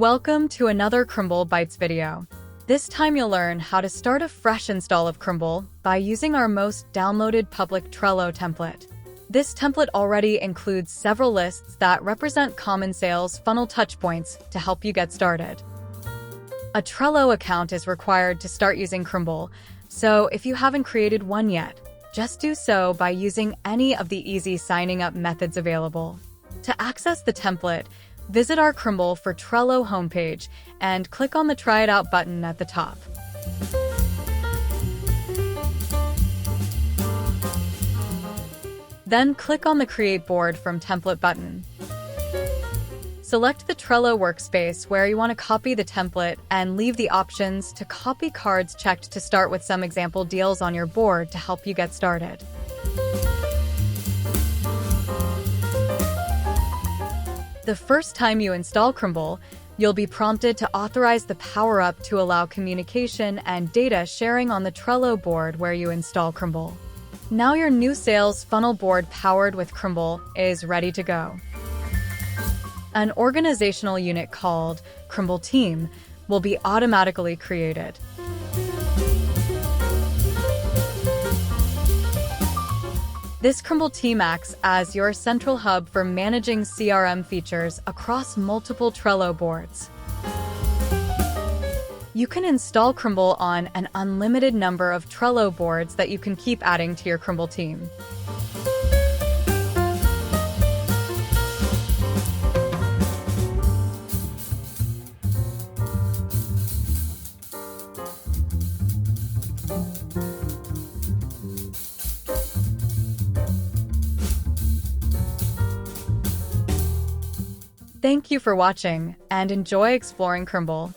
Welcome to another Crmble Bytes video. This time you'll learn how to start a fresh install of Crmble by using our most downloaded public Trello template. This template already includes several lists that represent common sales funnel touchpoints to help you get started. A Trello account is required to start using Crmble, so if you haven't created one yet, just do so by using any of the easy signing up methods available. To access the template, visit our Crmble for Trello homepage and click on the Try It Out button at the top. Then click on the Create Board from Template button. Select the Trello workspace where you want to copy the template and leave the options to copy cards checked to start with some example deals on your board to help you get started. The first time you install Crmble, you'll be prompted to authorize the power-up to allow communication and data sharing on the Trello board where you install Crmble. Now your new sales funnel board powered with Crmble is ready to go. An organizational unit called Crmble Team will be automatically created. This Crmble team acts as your central hub for managing CRM features across multiple Trello boards. You can install Crmble on an unlimited number of Trello boards that you can keep adding to your Crmble team. Thank you for watching and enjoy exploring Crmble.